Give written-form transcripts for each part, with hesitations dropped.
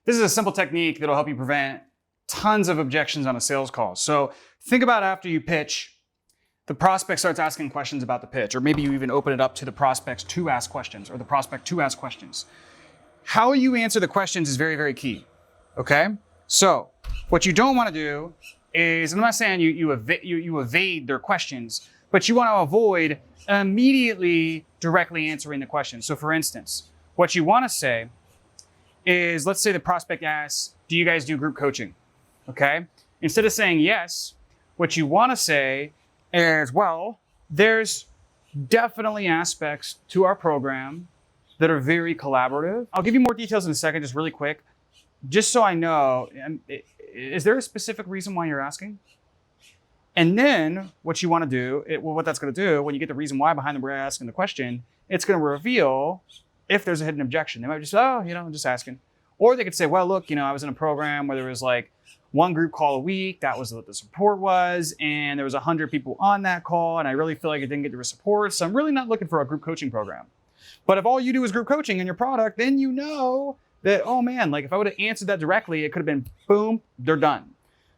This is a simple technique that'll help you prevent tons of objections on a sales call. So think about after you pitch, the prospect starts asking questions about the pitch, or maybe you even open it up to the prospects to ask questions, or the prospect to ask questions. How you answer the questions is very, very key, okay? So what you don't want to do is, I'm not saying you evade their questions, but you want to avoid immediately directly answering the question. So for instance, what you want to say is, let's say the prospect asks, do you guys do group coaching? Okay? Instead of saying yes, what you want to say is, well, there's definitely aspects to our program that are very collaborative. I'll give you more details in a second, just really quick. Just so I know, is there a specific reason why you're asking? And then what you want to do, what that's going to do, when you get the reason why behind the asking the question, it's going to reveal if there's a hidden objection. They might just say, oh, I'm just asking. Or they could say, well, look, I was in a program where there was like one group call a week. That was what the support was. And there was 100 people on that call. And I really feel like I didn't get the support. So I'm really not looking for a group coaching program. But if all you do is group coaching in your product, then you know that, oh man, like if I would have answered that directly, it could have been boom, they're done.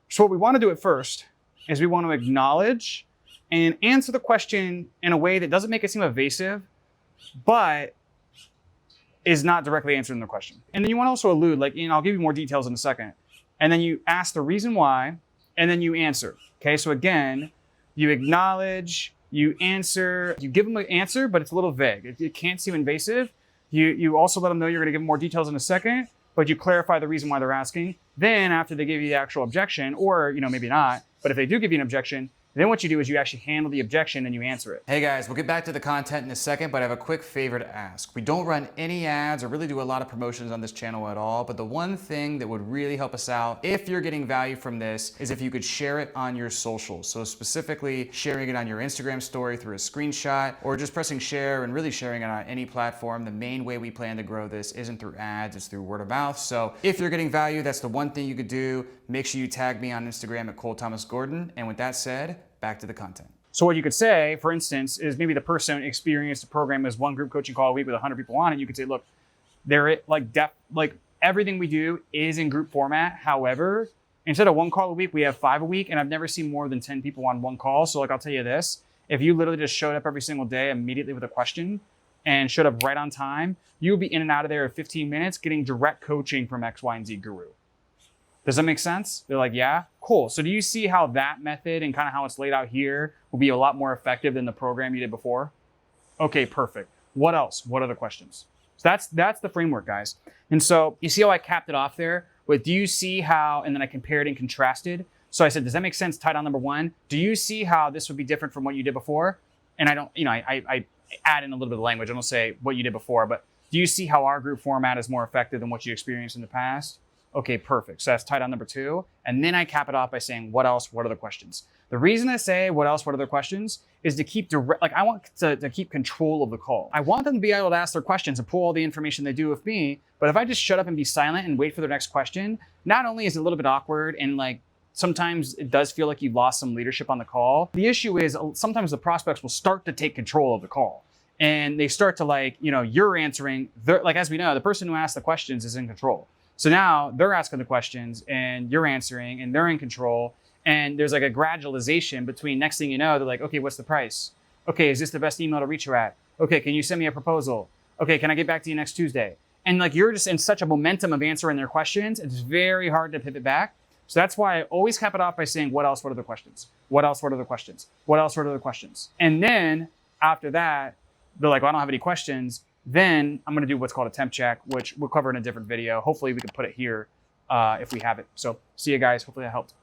So what we want to do at first is we want to acknowledge and answer the question in a way that doesn't make it seem evasive, but is not directly answering the question. And then you want to also allude, like, I'll give you more details in a second. And then you ask the reason why, and then you answer. Okay, so again, you acknowledge, you answer, you give them an answer, but it's a little vague. It can't seem invasive. You also let them know you're going to give them more details in a second, but you clarify the reason why they're asking. Then after they give you the actual objection, or maybe not, but if they do give you an objection, then what you do is you actually handle the objection and you answer it. Hey guys, we'll get back to the content in a second, but I have a quick favor to ask. We don't run any ads or really do a lot of promotions on this channel at all, but the one thing that would really help us out if you're getting value from this is if you could share it on your socials. So specifically sharing it on your Instagram story through a screenshot, or just pressing share and really sharing it on any platform. The main way we plan to grow this isn't through ads, it's through word of mouth. So if you're getting value, that's the one thing you could do. Make sure you tag me on Instagram at Cole Thomas Gordon. And with that said, back to the content. So what you could say, for instance, is maybe the person experienced a program as one group coaching call a week with 100 people on it. You could say, look, like everything we do is in group format. However, instead of one call a week, we have 5 a week, and I've never seen more than 10 people on one call. So like, I'll tell you this, if you literally just showed up every single day immediately with a question and showed up right on time, you'll be in and out of there in 15 minutes getting direct coaching from X, Y, and Z guru. Does that make sense? They're like, yeah, cool. So do you see how that method and kind of how it's laid out here will be a lot more effective than the program you did before? Okay, perfect. What else? What other questions? So that's the framework, guys. And so you see how I capped it off there with, do you see how, and then I compared and contrasted. So I said, does that make sense? Tied on number one. Do you see how this would be different from what you did before? And I don't, I add in a little bit of language. I don't say what you did before, but do you see how our group format is more effective than what you experienced in the past? Okay, perfect. So that's tied on number two. And then I cap it off by saying, what else? What other questions? The reason I say what else? What other questions is to keep I want to keep control of the call. I want them to be able to ask their questions and pull all the information they do with me. But if I just shut up and be silent and wait for their next question, not only is it a little bit awkward and like sometimes it does feel like you've lost some leadership on the call. The issue is sometimes the prospects will start to take control of the call. And they start to you're answering, like as we know, the person who asked the questions is in control. So now they're asking the questions and you're answering and they're in control. And there's like a gradualization between, next thing you know, they're like, okay, what's the price? Okay, is this the best email to reach you at? Okay, can you send me a proposal? Okay, can I get back to you next Tuesday? And like, you're just in such a momentum of answering their questions. It's very hard to pivot back. So that's why I always cap it off by saying, what else? What other questions? What else? What other questions? What else? What other questions? And then after that, they're like, well, I don't have any questions. Then I'm going to do what's called a temp check, which we'll cover in a different video. Hopefully we can put it here if we have it. So see you guys. Hopefully that helped.